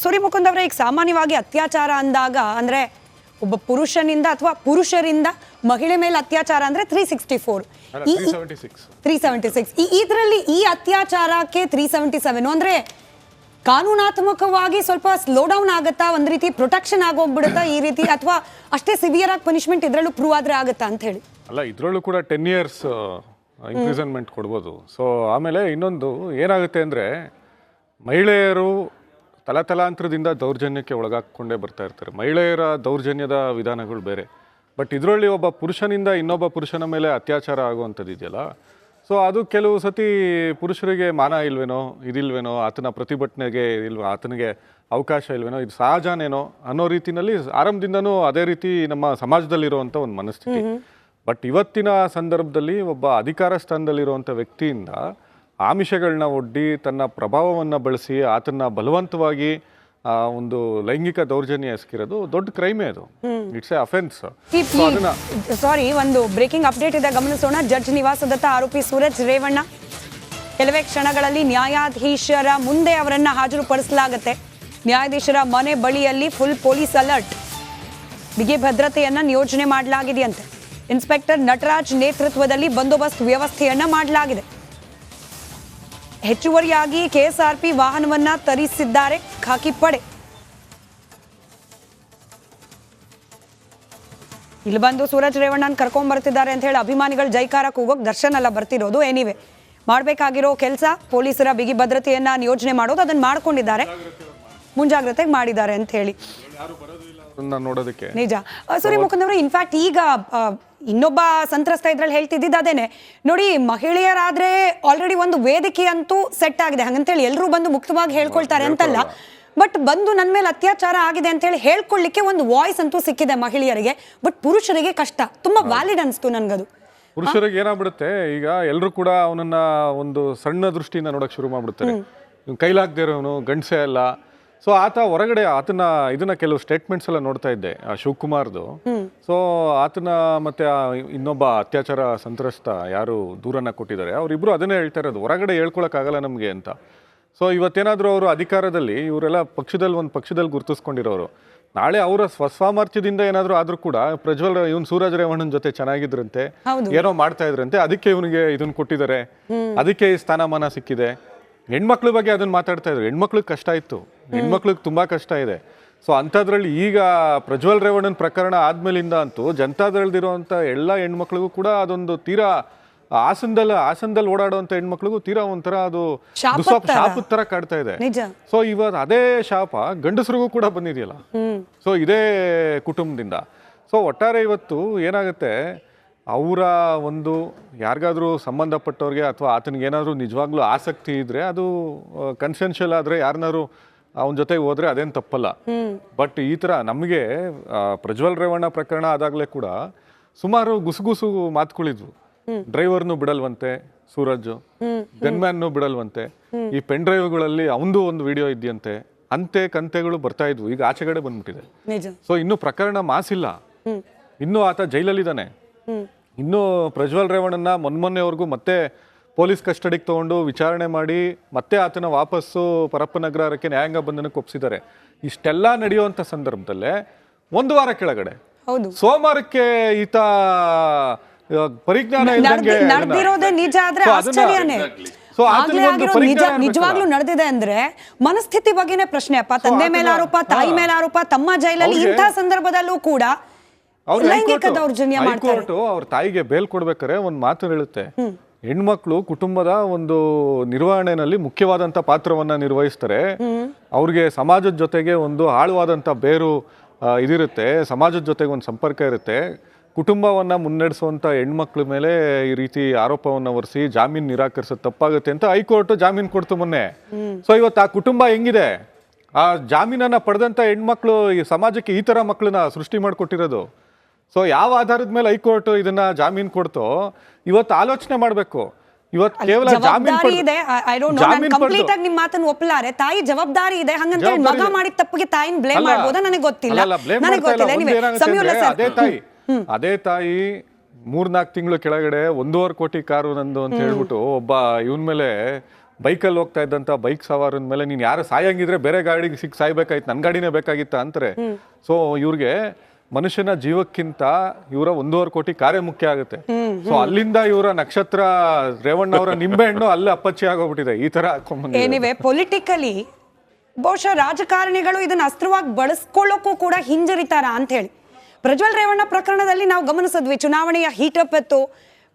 ಸೂರ್ಯ ಮುಕುಂದ್ ಅವರೇ, ಈಗ ಸಾಮಾನ್ಯವಾಗಿ ಅತ್ಯಾಚಾರ ಅಂದಾಗ ಅಂದ್ರೆ ಒಬ್ಬ ಪುರುಷನಿಂದ ಅಥವಾ ಪುರುಷರಿಂದ ಮಹಿಳೆ ಮೇಲೆ ಅತ್ಯಾಚಾರ ಅಂದ್ರೆ 376 ಇದರಲ್ಲಿ ಈ ಅತ್ಯಾಚಾರಕ್ಕೆ 377 ಅಂದ್ರೆ ಕಾನೂನಾತ್ಮಕವಾಗಿ ಸ್ವಲ್ಪ ಸ್ಲೋ ಡೌನ್ ಆಗುತ್ತಾ, ಒಂದ್ ರೀತಿ ಪ್ರೊಟೆಕ್ಷನ್ ಆಗೋಗ್ಬಿಡುತ್ತಾ ಈ ರೀತಿ, ಅಥವಾ ಅಷ್ಟೇ ಸಿವಿಯರ್ ಆಗಿ ಪನಿಷ್ಮೆಂಟ್ ಇದ್ರಲ್ಲೂ ಪ್ರೂವ್ ಆದ್ರೆ ಆಗುತ್ತಾ ಅಂತ ಹೇಳಿ? ಅಲ್ಲ, ಇದ್ರಲ್ಲೂ ಕೂಡ 10 years ಇಂಪ್ರಿಸನ್ಮೆಂಟ್ ಕೊಡ್ಬೋದು. ಸೊ ಆಮೇಲೆ ಇನ್ನೊಂದು ಏನಾಗುತ್ತೆ ಅಂದರೆ, ಮಹಿಳೆಯರು ತಲಾಂತರದಿಂದ ದೌರ್ಜನ್ಯಕ್ಕೆ ಒಳಗಾಕೊಂಡೇ ಬರ್ತಾ ಇರ್ತಾರೆ. ಮಹಿಳೆಯರ ದೌರ್ಜನ್ಯದ ವಿಧಾನಗಳು ಬೇರೆ. ಬಟ್ ಇದರಲ್ಲಿ ಒಬ್ಬ ಪುರುಷನಿಂದ ಇನ್ನೊಬ್ಬ ಪುರುಷನ ಮೇಲೆ ಅತ್ಯಾಚಾರ ಆಗುವಂಥದ್ದು ಇದೆಯಲ್ಲ, ಸೊ ಅದು ಕೆಲವು ಸತಿ ಪುರುಷರಿಗೆ ಮಾನ ಇಲ್ವೇನೋ, ಇದಿಲ್ವೇನೋ, ಆತನ ಪ್ರತಿಭಟನೆಗೆ ಇಲ್ವೋ, ಆತನಿಗೆ ಅವಕಾಶ ಇಲ್ವೇನೋ, ಇದು ಸಹಜನೇನೋ ಅನ್ನೋ ರೀತಿಯಲ್ಲಿ ಆರಂಭದಿಂದನೂ ಅದೇ ರೀತಿ ನಮ್ಮ ಸಮಾಜದಲ್ಲಿರುವಂಥ ಒಂದು ಮನಸ್ಥಿತಿ. ಬಟ್ ಇವತ್ತಿನ ಸಂದರ್ಭದಲ್ಲಿ ಒಬ್ಬ ಅಧಿಕಾರ ಸ್ಥಾನದಲ್ಲಿರುವಂಥ ವ್ಯಕ್ತಿಯಿಂದ ಆಮಿಷಗಳನ್ನ ಒಡ್ಡಿ ತನ್ನ ಪ್ರಭಾವವನ್ನು ಬಳಸಿ ಆತನ್ನ ಬಲವಂತವಾಗಿ ಒಂದು ಲೈಂಗಿಕ ದೌರ್ಜನ್ಯ ಎಸಗಿರೋದು ದೊಡ್ಡ ಕ್ರೈಮೇ. ಅದು ಇಟ್ಸ್ ಎ ಅಫೆನ್ಸ್. ಸಾರಿ, ಒಂದು ಬ್ರೇಕಿಂಗ್ ಅಪ್ಡೇಟ್ ಇದೆ, ಗಮನಿಸೋಣ. ಜಡ್ಜ್ ನಿವಾಸದತ್ತ ಆರೋಪಿ ಸೂರಜ್ ರೇವಣ್ಣ ಕೆಲವೇ ಕ್ಷಣಗಳಲ್ಲಿ ನ್ಯಾಯಾಧೀಶರ ಮುಂದೆ ಅವರನ್ನ ಹಾಜರುಪಡಿಸಲಾಗುತ್ತೆ. ನ್ಯಾಯಾಧೀಶರ ಮನೆ ಬಳಿಯಲ್ಲಿ ಫುಲ್ ಪೊಲೀಸ್ ಅಲರ್ಟ್, ಬಿಗಿ ಭದ್ರತೆಯನ್ನ ನಿಯೋಜನೆ ಮಾಡಲಾಗಿದೆಯಂತೆ. ಇನ್ಸ್ಪೆಕ್ಟರ್ ನಟರಾಜ್ ನೇತೃತ್ವದಲ್ಲಿ ಬಂದೋಬಸ್ತ್ ವ್ಯವಸ್ಥೆಯನ್ನ ಮಾಡಲಾಗಿದೆ. ಹೆಚ್ಚುವರಿಯಾಗಿ ಕೆಎಸ್ಆರ್ಪಿ ವಾಹನವನ್ನ ತರಿಸಿದ್ದಾರೆ ಖಾಕಿ ಪಡೆ. ಇಲ್ಲಿ ಬಂದು ಸೂರಜ್ ರೇವಣ್ಣನ್ ಕರ್ಕೊಂಡ್ ಬರ್ತಿದ್ದಾರೆ ಅಂತ ಹೇಳಿ ಅಭಿಮಾನಿಗಳು ಜೈಕಾರ ಕೂಗೋಕ್ ದರ್ಶನ್ ಅಲ್ಲ ಬರ್ತಿರೋದು. ಎನಿವೆ, ಮಾಡಬೇಕಾಗಿರೋ ಕೆಲಸ ಪೊಲೀಸರ ಬಿಗಿ ಭದ್ರತೆಯನ್ನ ನಿಯೋಜನೆ ಮಾಡೋದು, ಅದನ್ನ ಮಾಡ್ಕೊಂಡಿದ್ದಾರೆ, ಮುಂಜಾಗ್ರತೆಗೆ ಮಾಡಿದ್ದಾರೆ ಅಂತ ಹೇಳಿ ನೋಡೋದಕ್ಕೆ ನಿಜ. ಸೂರ್ಯ ಮುಕುಂದ್ ಅವರು, ಇನ್ಫ್ಯಾಕ್ಟ್ ಈಗ ಇನ್ನೊಬ್ಬ ಸಂತ್ರಸ್ತ ಇದ್ರಲ್ಲಿ ಹೇಳ್ತಿದ್ದಿದ್ದು ಅದೇನೆ ನೋಡಿ, ಮಹಿಳೆಯರಾದ್ರೆ ಆಲ್ರೆಡಿ ಒಂದು ವೇದಿಕೆ ಅಂತೂ ಸೆಟ್ ಆಗಿದೆ, ಹಂಗಂತೇಳಿ ಎಲ್ಲರೂ ಬಂದು ಮುಕ್ತವಾಗಿ ಹೇಳ್ಕೊಳ್ತಾರೆ ಅಂತಲ್ಲ, ಬಟ್ ಬಂದು ನನ್ನ ಮೇಲೆ ಅತ್ಯಾಚಾರ ಆಗಿದೆ ಅಂತ ಹೇಳಿ ಹೇಳ್ಕೊಳ್ಳಿಕ್ಕೆ ಒಂದು ವಾಯ್ಸ್ ಅಂತೂ ಸಿಕ್ಕಿದೆ ಮಹಿಳೆಯರಿಗೆ. ಬಟ್ ಪುರುಷರಿಗೆ ಕಷ್ಟ, ತುಂಬಾ ವ್ಯಾಲಿಡ್ ಅನ್ಸ್ತು ನನ್ಗದು. ಪುರುಷರಿಗೆ ಏನಾಗ್ಬಿಡುತ್ತೆ, ಈಗ ಎಲ್ಲರೂ ಕೂಡ ಅವನನ್ನ ಒಂದು ಸಣ್ಣ ದೃಷ್ಟಿಯಿಂದ ನೋಡಕ್ ಶುರು ಮಾಡ್ಬಿಡ್ತಾರೆ. ಕೈಲಾಗದೇ ಇರೋನು ಗಂಡಸೆ ಅಲ್ಲ. ಸೊ ಆತ ಹೊರಗಡೆ ಆತನ ಇದನ್ನ ಕೆಲವು ಸ್ಟೇಟ್ಮೆಂಟ್ಸ್ ಎಲ್ಲ ನೋಡ್ತಾ ಇದ್ದೆ, ಶಿವಕುಮಾರ್ದು. ಸೊ ಆತನ ಮತ್ತೆ ಇನ್ನೊಬ್ಬ ಅತ್ಯಾಚಾರ ಸಂತ್ರಸ್ತ ಯಾರು ದೂರನ್ನ ಕೊಟ್ಟಿದ್ದಾರೆ, ಅವರಿಬ್ರು ಅದನ್ನೇ ಹೇಳ್ತಾ ಇರೋದು, ಹೊರಗಡೆ ಹೇಳ್ಕೊಳಕ್ಕಾಗಲ್ಲ ನಮಗೆ ಅಂತ. ಸೊ ಇವತ್ತೇನಾದರೂ ಅವರು ಅಧಿಕಾರದಲ್ಲಿ, ಇವರೆಲ್ಲ ಪಕ್ಷದಲ್ಲಿ ಗುರುತಿಸ್ಕೊಂಡಿರೋರು, ನಾಳೆ ಅವರ ಸ್ವಸಾಮರ್ಥ್ಯದಿಂದ ಏನಾದರೂ ಆದ್ರೂ ಕೂಡ ಪ್ರಜ್ವಲ್ ಇವನ್ ಸೂರಜ್ ರೇವಣ್ಣನ ಜೊತೆ ಚೆನ್ನಾಗಿದ್ರಂತೆ, ಏನೋ ಮಾಡ್ತಾ ಇದ್ರಂತೆ, ಅದಕ್ಕೆ ಇವನಿಗೆ ಇದನ್ನ ಕೊಟ್ಟಿದ್ದಾರೆ, ಅದಕ್ಕೆ ಈ ಸ್ಥಾನಮಾನ ಸಿಕ್ಕಿದೆ. ಹೆಣ್ಮಕ್ಳ ಬಗ್ಗೆ ಅದನ್ನ ಮಾತಾಡ್ತಾ ಇದ್ರು. ಹೆಣ್ಮಕ್ಳಿಗೆ ಕಷ್ಟ ಇತ್ತು, ಹೆಣ್ಮಕ್ಳಿಗೆ ತುಂಬಾ ಕಷ್ಟ ಇದೆ. ಸೊ ಅಂಥದ್ರಲ್ಲಿ ಈಗ ಪ್ರಜ್ವಲ್ ರೇವಣ್ಣನ ಪ್ರಕರಣ ಆದ್ಮೇಲಿಂದ ಅಂತೂ ಜನತಾದಳದಿರುವಂಥ ಎಲ್ಲ ಹೆಣ್ಮಕ್ಳಿಗೂ ಕೂಡ ಅದೊಂದು ತೀರಾ ಹಾಸನದಲ್ಲಿ ಓಡಾಡುವಂಥ ಹೆಣ್ಮಕ್ಳಿಗೂ ತೀರಾ ಒಂಥರ ಅದು ಶಾಪದ ತರ ಕಾಡ್ತಾ ಇದೆ. ಸೊ ಇವತ್ತು ಅದೇ ಶಾಪ ಗಂಡಸರಿಗೂ ಕೂಡ ಬಂದಿದೆಯಲ್ಲ, ಸೊ ಇದೇ ಕುಟುಂಬದಿಂದ. ಸೊ ಒಟ್ಟಾರೆ ಇವತ್ತು ಏನಾಗುತ್ತೆ, ಅವರ ಒಂದು ಯಾರಿಗಾದ್ರೂ ಸಂಬಂಧಪಟ್ಟವ್ರಿಗೆ ಅಥವಾ ಆತನಿಗೆ ಏನಾದರೂ ನಿಜವಾಗ್ಲೂ ಆಸಕ್ತಿ ಇದ್ರೆ ಅದು ಕನ್ಸೆನ್ಷಿಯಲ್ ಆದರೆ ಯಾರನ್ನಾರು ಅವನ ಜೊತೆಗೆ ಹೋದ್ರೆ ಅದೇನು ತಪ್ಪಲ್ಲ. ಬಟ್ ಈ ಥರ ನಮಗೆ ಪ್ರಜ್ವಲ್ ರೇವಣ್ಣ ಪ್ರಕರಣ ಆದಾಗಲೇ ಕೂಡ ಸುಮಾರು ಗುಸುಗುಸು ಮಾತುಗಳಿದ್ವು. ಡ್ರೈವರ್ನು ಬಿಡಲ್ವಂತೆ ಸೂರಜ್, ಗನ್ಮ್ಯಾನ್ನು ಬಿಡಲ್ವಂತೆ, ಈ ಪೆನ್ ಡ್ರೈವ್ಗಳಲ್ಲಿ ಅವಂದು ಒಂದು ವಿಡಿಯೋ ಇದೆಯಂತೆ, ಕಂತೆಗಳು ಬರ್ತಾ ಇದ್ವು. ಈಗ ಆಚೆಗಡೆ ಬಂದ್ಬಿಟ್ಟಿದೆ. ಸೊ ಇನ್ನೂ ಪ್ರಕರಣ ಮಾಸಿಲ್ಲ, ಇನ್ನೂ ಆತ ಜೈಲಲ್ಲಿದ್ದಾನೆ. ಇನ್ನು ಪ್ರಜ್ವಲ್ ರೇವಣ್ಣನ ಮೊನ್ನೆವರೆಗೂ ಮತ್ತೆ ಪೊಲೀಸ್ ಕಸ್ಟಡಿಗೆ ತಗೊಂಡು ವಿಚಾರಣೆ ಮಾಡಿ ಮತ್ತೆ ಆತನ ವಾಪಸ್ಸು ಪರಪ್ಪನಗರಕ್ಕೆ ನ್ಯಾಯಾಂಗ ಬಂಧನಕ್ಕೆ ಒಪ್ಪಿಸಿದ್ದಾರೆ. ಇಷ್ಟೆಲ್ಲ ನಡೆಯುವಂತ ಸಂದರ್ಭದಲ್ಲೇ ಒಂದು ವಾರ ಕೆಳಗಡೆ ಸೋಮವಾರಕ್ಕೆ ಈತ ಪರಿಜ್ಞಾನ ನಿಜವಾಗ್ಲೂ ನಡೆದಿದೆ ಅಂದ್ರೆ ಮನಸ್ಥಿತಿ ಬಗ್ಗೆನೇ ಪ್ರಶ್ನೆ ಅಪ್ಪ. ತಂದೆ ಮೇಲೆ ಆರೋಪ, ತಾಯಿ ಮೇಲೆ ಆರೋಪ, ತಮ್ಮ ಜೈಲಲ್ಲಿ ಇಂಥ ಸಂದರ್ಭದಲ್ಲೂ ಕೂಡ ಹೈಕೋರ್ಟ್ ಅವ್ರ ತಾಯಿಗೆ ಬೇಲ್ ಕೊಡ್ಬೇಕಾರೆ ಒಂದ್ ಮಾತು ಹೇಳುತ್ತೆ, ಹೆಣ್ಮಕ್ಳು ಕುಟುಂಬದ ಒಂದು ನಿರ್ವಹಣೆಯಲ್ಲಿ ಮುಖ್ಯವಾದಂತ ಪಾತ್ರವನ್ನ ನಿರ್ವಹಿಸ್ತಾರೆ, ಅವ್ರಿಗೆ ಸಮಾಜದ ಜೊತೆಗೆ ಒಂದು ಆಳವಾದಂತ ಬೇರು ಇದಿರುತ್ತೆ, ಸಮಾಜದ ಜೊತೆಗೆ ಒಂದು ಸಂಪರ್ಕ ಇರುತ್ತೆ. ಕುಟುಂಬವನ್ನ ಮುನ್ನಡೆಸುವಂತ ಹೆಣ್ಮಕ್ಳ ಮೇಲೆ ಈ ರೀತಿ ಆರೋಪವನ್ನ ಹೊರಿಸಿ ಜಾಮೀನು ನಿರಾಕರಿಸೋದು ತಪ್ಪಾಗುತ್ತೆ ಅಂತ ಹೈಕೋರ್ಟ್ ಜಾಮೀನು ಕೊಡ್ತು ಮೊನ್ನೆ. ಸೊ ಇವತ್ತು ಆ ಕುಟುಂಬ ಹೆಂಗಿದೆ, ಆ ಜಾಮೀನನ್ನ ಪಡೆದಂತ ಹೆಣ್ಮಕ್ಳು ಈ ಸಮಾಜಕ್ಕೆ ಈ ತರ ಮಕ್ಕಳನ್ನ ಸೃಷ್ಟಿ ಮಾಡಿಕೊಟ್ಟಿರೋದು. ಸೊ ಯಾವ ಆಧಾರದ ಮೇಲೆ ಹೈಕೋರ್ಟ್ ಇದನ್ನ ಜಾಮೀನು ಕೊಡ್ತೋ ಇವತ್ತು ಆಲೋಚನೆ ಮಾಡ್ಬೇಕು. ಇವತ್ತು ಕೇವಲ ನಿಮ್ ಮಾತನ್ನು ಒಪ್ಪಲಾರೆ, ತಾಯಿ ಜವಾಬ್ದಾರಿ ಇದೆ, ಹಂಗಂತ ಮಗ ಮಾಡಿದ ತಪ್ಪಿಗೆ ತಾಯಿನ ಬ್ಲೇಮ್ ಮಾಡ್ಬೋದಾ ನನಗೆ ಗೊತ್ತಿಲ್ಲ. ಅದೇ ತಾಯಿ 3-4 ತಿಂಗಳು ಕೆಳಗಡೆ 1.5 ಕೋಟಿ ಕಾರು ನಂದು ಅಂತ ಹೇಳ್ಬಿಟ್ಟು ಒಬ್ಬ ಇವನ್ ಮೇಲೆ ಬೈಕಲ್ಲಿ ಹೋಗ್ತಾ ಇದ್ದಂಥ ಬೈಕ್ ಸವಾರನ ಮೇಲೆ ನೀನು ಯಾರು ಸಾಯಂಗಿದ್ರೆ ಬೇರೆ ಗಾಡಿಗೆ ಸಾಯ್ಬೇಕಾಯ್ತು, ನನ್ನ ಗಾಡಿನೇ ಬೇಕಾಗಿತ್ತ ಅಂತಾರೆ. ಸೊ ಇವ್ರಿಗೆ ಮನುಷ್ಯನ ಜೀವಕ್ಕಿಂತ ಇವರ 1.5 ಕೋಟಿ ಕಾರ್ಯ ಮುಖ್ಯ ಆಗುತ್ತೆ. ಸೊ ಅಲ್ಲಿಂದ ಇವರ ನಕ್ಷತ್ರ ರೇವಣ್ಣ ಅವರ ನಿಂಬೆ ಹಣ್ಣು ಅಲ್ಲೇ ಅಪ್ಪಚ್ಚಿ ಆಗೋಗ್ಬಿಟ್ಟಿದೆ. ಈ ತರ ಏನಿವೆ ಪೊಲಿಟಿಕಲಿ ಬಹುಶಃ ರಾಜಕಾರಣಿಗಳು ಇದನ್ನ ಅಸ್ತ್ರವಾಗಿ ಬಳಸ್ಕೊಳ್ಳೋಕ್ಕೂ ಕೂಡ ಹಿಂಜರಿತಾರ ಅಂತ ಹೇಳಿ ಪ್ರಜ್ವಲ್ ರೇವಣ್ಣ ಪ್ರಕರಣದಲ್ಲಿ ನಾವು ಗಮನಿಸಿದ್ವಿ. ಚುನಾವಣೆಯ ಹೀಟಪ್ ಎತ್ತು,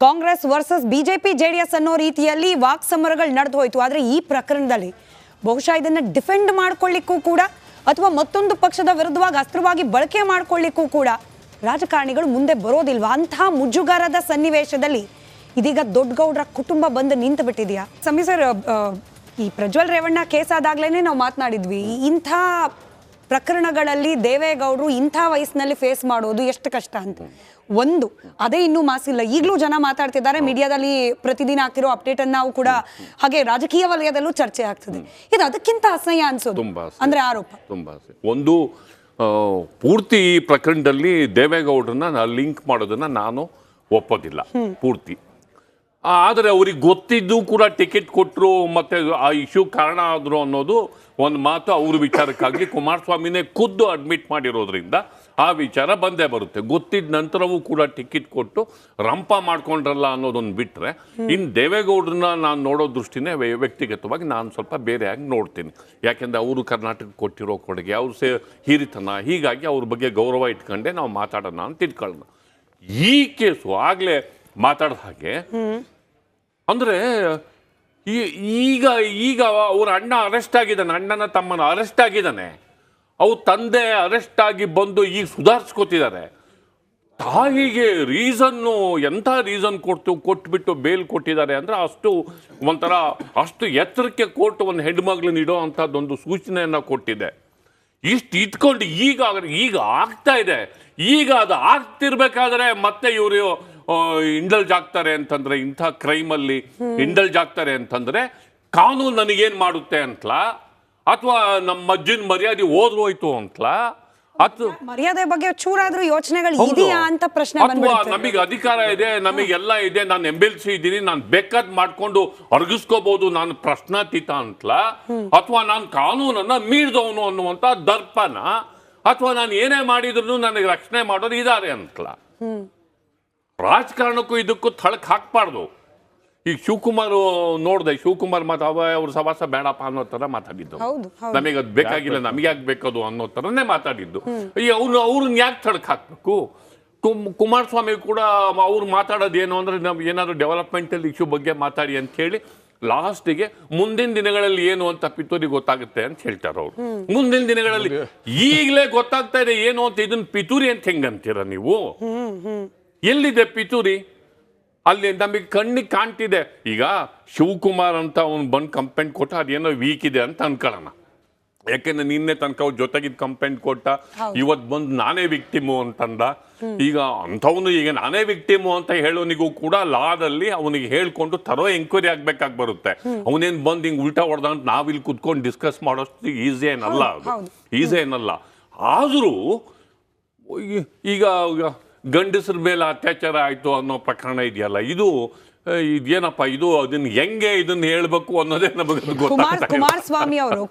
ಕಾಂಗ್ರೆಸ್ ವರ್ಸಸ್ ಬಿಜೆಪಿ ಜೆಡಿಎಸ್ ಅನ್ನೋ ರೀತಿಯಲ್ಲಿ ವಾಕ್ಸಮರಗಳು ನಡೆದು ಹೋಯ್ತು. ಆದ್ರೆ ಈ ಪ್ರಕರಣದಲ್ಲಿ ಬಹುಶಃ ಇದನ್ನ ಡಿಫೆಂಡ್ ಮಾಡ್ಕೊಳ್ಳಿಕ್ಕೂ ಕೂಡ ಅಥವಾ ಮತ್ತೊಂದು ಪಕ್ಷದ ವಿರುದ್ಧವಾಗಿ ಅಸ್ತ್ರವಾಗಿ ಬಳಕೆ ಮಾಡ್ಕೊಳ್ಳಿಕ್ಕೂ ಕೂಡ ರಾಜಕಾರಣಿಗಳು ಮುಂದೆ ಬರೋದಿಲ್ವಾ? ಅಂತಹ ಮುಜುಗರದ ಸನ್ನಿವೇಶದಲ್ಲಿ ಇದೀಗ ದೊಡ್ಡಗೌಡರ ಕುಟುಂಬ ಬಂದು ನಿಂತು ಬಿಟ್ಟಿದೆಯಾ? ಸಮಿ ಸರ್, ಈ ಪ್ರಜ್ವಲ್ ರೇವಣ್ಣ ಕೇಸ್ ಆದಾಗ್ಲೇನೆ ನಾವು ಮಾತನಾಡಿದ್ವಿ, ಇಂಥ ಪ್ರಕರಣಗಳಲ್ಲಿ ದೇವೇಗೌಡರು ಇಂಥ ವಯಸ್ಸಿನಲ್ಲಿ ಫೇಸ್ ಮಾಡೋದು ಎಷ್ಟು ಕಷ್ಟ ಅಂತ. ಒಂದು ಅದೇ ಇನ್ನೂ ಮಾಸಿಲ್ಲ. ಈಗಲೂ ಜನ ಮಾತಾಡ್ತಿದ್ದಾರೆ, ಮೀಡಿಯಾದಲ್ಲಿ ಪ್ರತಿದಿನ ಆಗ್ತಿರೋ ಅಪ್ಡೇಟ್ ಅನ್ನು ನಾವು ಕೂಡ ಹಾಗೆ ರಾಜಕೀಯ ವಲಯದಲ್ಲೂ ಚರ್ಚೆ ಆಗ್ತದೆ. ಇದು ಅದಕ್ಕಿಂತ ಅಸಹ್ಯ ಅನ್ಸೋದು ಅಂದ್ರೆ ಆರೋಪ. ತುಂಬಾ ಒಂದು ಪೂರ್ತಿ ಈ ಪ್ರಕರಣದಲ್ಲಿ ದೇವೇಗೌಡರನ್ನ ಲಿಂಕ್ ಮಾಡೋದನ್ನ ನಾನು ಒಪ್ಪೋದಿಲ್ಲ ಪೂರ್ತಿ. ಆದರೆ ಅವ್ರಿಗೆ ಗೊತ್ತಿದ್ದು ಕೂಡ ಟಿಕೆಟ್ ಕೊಟ್ಟರು ಮತ್ತೆ ಆ ಇಶ್ಯೂ ಕಾರಣ ಆದ್ರು ಅನ್ನೋದು ಒಂದು ಮಾತು ಅವ್ರ ವಿಚಾರಕ್ಕಾಗಲಿ ಕುಮಾರಸ್ವಾಮಿನೇ ಖುದ್ದು ಅಡ್ಮಿಟ್ ಮಾಡಿರೋದ್ರಿಂದ ಆ ವಿಚಾರ ಬಂದೇ ಬರುತ್ತೆ. ಗೊತ್ತಿದ್ದ ನಂತರವೂ ಕೂಡ ಟಿಕೆಟ್ ಕೊಟ್ಟು ರಂಪ ಮಾಡ್ಕೊಂಡ್ರಲ್ಲ ಅನ್ನೋದೊಂದು ಬಿಟ್ಟರೆ, ಇನ್ನು ದೇವೇಗೌಡರನ್ನ ನಾನು ನೋಡೋ ದೃಷ್ಟಿನೇ ವ್ಯಕ್ತಿಗತವಾಗಿ ನಾನು ಸ್ವಲ್ಪ ಬೇರೆಯಾಗಿ ನೋಡ್ತೀನಿ. ಯಾಕೆಂದರೆ ಅವರು ಕರ್ನಾಟಕಕ್ಕೆ ಕೊಟ್ಟಿರೋ ಕೊಡುಗೆ, ಅವ್ರ ಹಿರಿತನ, ಹೀಗಾಗಿ ಅವ್ರ ಬಗ್ಗೆ ಗೌರವ ಇಟ್ಕೊಂಡೆ ನಾವು ಮಾತಾಡೋಣ ಅಂತ ಇಟ್ಕೊಳ್ಳೋಣ. ಈ ಕೇಸು ಆಗಲೇ ಮಾತಾಡಿದ ಹಾಗೆ ಅಂದರೆ ಈಗ ಅವ್ರ ಅಣ್ಣ ಅರೆಸ್ಟ್ ಆಗಿದ್ದಾನೆ, ಅಣ್ಣನ ತಮ್ಮನ ಅರೆಸ್ಟ್ ಆಗಿದ್ದಾನೆ, ಅವ್ರ ತಂದೆ ಅರೆಸ್ಟ್ ಆಗಿ ಬಂದು ಈಗ ಸುಧಾರಿಸ್ಕೊತಿದ್ದಾರೆ. ತಾಯಿಗೆ ರೀಸನ್ನು ಎಂಥ ರೀಸನ್ ಕೊಟ್ಬಿಟ್ಟು ಬೇಲ್ ಕೊಟ್ಟಿದ್ದಾರೆ ಅಂದರೆ ಅಷ್ಟು ಎತ್ತರಕ್ಕೆ ಕೋರ್ಟ್ ಒಂದು ಹೆಣ್ಮಗ್ಳನ್ನ ಇಡೋ ಅಂಥದ್ದೊಂದು ಸೂಚನೆಯನ್ನು ಕೊಟ್ಟಿದೆ. ಇಷ್ಟು ಇಟ್ಕೊಂಡು ಈಗ ಆಗ್ತಾ ಇದೆ. ಈಗ ಅದು ಆಗ್ತಿರ್ಬೇಕಾದ್ರೆ ಮತ್ತೆ ಇವರು ಇಂಡಲ್ಜ್ ಆಗ್ತಾರೆ ಅಂತಂದ್ರೆ, ಇಂಥ ಕ್ರೈಮಲ್ಲಿ ಇಂಡಲ್ಜ್ ಆಗ್ತಾರೆ ಅಂತಂದ್ರೆ ಕಾನೂನು ನನಗೇನು ಮಾಡುತ್ತೆ ಅಂತಲಾ, ಅಥವಾ ನಮ್ಮ ಅಜ್ಜನ ಮರ್ಯಾದೆ ಹೋಯ್ತು ಅಂತಲಾ, ಅಥವಾ ಮರ್ಯಾದೆ ಬಗ್ಗೆ ಚೂರಾದ್ರೂ ಯೋಚನೆಗಳು ಇದೆಯಾ ಅಂತ ಪ್ರಶ್ನೆ ಬಂದ್ಬಿಡುತ್ತೆ. ನಮಗೆ ಅಧಿಕಾರ ಇದೆ, ನಮಗೆಲ್ಲ ಇದೆ, ನಾನು ಎಂಬೆಲ್ಸಿ ಇದ್ದೀನಿ, ನಾನು ಬೇಕಾದ್ ಮಾಡ್ಕೊಂಡು ಅರ್ಗಿಸ್ಕೋಬಹುದು, ನಾನು ಪ್ರಶ್ನಾತೀತ ಅಂತಲಾ, ಅಥವಾ ನಾನು ಕಾನೂನನ್ನ ಮೀರಿದವನು ಅನ್ನುವಂತ ದರ್ಪನ, ಅಥವಾ ನಾನು ಏನೇ ಮಾಡಿದ್ರು ನನಗೆ ರಕ್ಷಣೆ ಮಾಡೋರು ಇದ್ದಾರೆ ಅಂತಲಾ. ರಾಜಕಾರಣಕ್ಕೂ ಇದಕ್ಕೂ ಥಳಕ್ ಹಾಕ್ಬಾರ್ದು. ಈಗ ಶಿವಕುಮಾರ್ ನೋಡ್ದೆ, ಶಿವಕುಮಾರ್ ಅವ್ರ ಸವಾಸ ಬೇಡಪ್ಪ ಅನ್ನೋ ತರ ಮಾತಾಡಿದ್ದು, ನಮಗೆ ಅದು ಬೇಕಾಗಿಲ್ಲ, ನಮಗೆ ಯಾಕೆ ಬೇಕದು ಅನ್ನೋ ತರನೇ ಮಾತಾಡಿದ್ದು. ಅವ್ರನ್ನ ಯಾಕೆ ಥಳಕ್ ಹಾಕ್ಬೇಕು? ಕುಮಾರಸ್ವಾಮಿ ಕೂಡ ಅವ್ರು ಮಾತಾಡೋದು ಏನು ಅಂದ್ರೆ, ನಾವು ಏನಾದ್ರು ಡೆವಲಪ್ಮೆಂಟಲ್ ಇಶ್ಯೂ ಬಗ್ಗೆ ಮಾತಾಡಿ ಅಂತ ಹೇಳಿ ಲಾಸ್ಟಿಗೆ ಮುಂದಿನ ದಿನಗಳಲ್ಲಿ ಏನು ಅಂತ ಪಿತೂರಿ ಗೊತ್ತಾಗುತ್ತೆ ಅಂತ ಹೇಳ್ತಾರೆ ಅವ್ರು. ಮುಂದಿನ ದಿನಗಳಲ್ಲಿ ಈಗಲೇ ಗೊತ್ತಾಗ್ತಾ ಇದೆ ಏನು ಅಂತ. ಇದನ್ನ ಪಿತೂರಿ ಅಂತ ಹೆಂಗಂತೀರ ನೀವು? ಎಲ್ಲಿದೆ ಪಿತೂರಿ? ಅಲ್ಲಿ ನಮಗೆ ಕಣ್ಣಿಗೆ ಕಾಣ್ತಿದೆ. ಈಗ ಶಿವಕುಮಾರ್ ಅಂತ ಅವ್ನು ಬಂದು ಕಂಪ್ಲೇಂಟ್ ಕೊಟ್ಟ, ಅದೇನೋ ವೀಕ್ ಇದೆ ಅಂತ ಅನ್ಕೊಳ್ಳೋಣ. ಯಾಕೆಂದ್ರೆ ನಿನ್ನೆ ತನಕ ಅವ್ರು ಜೊತೆಗಿದ್ದು ಕಂಪ್ಲೇಂಟ್ ಕೊಟ್ಟ, ಇವತ್ತು ಬಂದು ನಾನೇ ವಿಕ್ಟಿಮು ಅಂತಂದ. ಈಗ ಅಂಥವನು ಈಗ ನಾನೇ ವಿಕ್ಟಿಮು ಅಂತ ಹೇಳೋನಿಗೂ ಕೂಡ ಲಾದಲ್ಲಿ ಅವನಿಗೆ ಹೇಳ್ಕೊಂಡು ತರೋ ಎಂಕ್ವೈರಿ ಆಗ್ಬೇಕಾಗಿ ಬರುತ್ತೆ. ಅವನೇನು ಬಂದು ಹಿಂಗೆ ಉಲ್ಟಾ ಹೊಡೆದ ಅಂತ ನಾವಿಲ್ಲಿ ಕುತ್ಕೊಂಡು ಡಿಸ್ಕಸ್ ಮಾಡೋಷ್ಟು ಈಸಿ ಏನಲ್ಲ, ಅದು ಈಸಿ ಏನಲ್ಲ. ಆದರೂ ಈಗ ಗಂಡಸರ ಮೇಲೆ ಅತ್ಯಾಚಾರ ಆಯಿತು ಅನ್ನೋ ಪ್ರಕರಣ ಇದೆಯಲ್ಲ, ಇದೇನಪ್ಪ ಇದು, ಅದನ್ನ ಹೆಂಗೆ ಇದನ್ನ ಹೇಳ್ಬೇಕು ಅನ್ನೋದೇ ನಮಗೆ ಗೊತ್ತಾಗ್ತಾ ಇಲ್ಲ. ಕುಮಾರಸ್ವಾಮಿ ಅವರು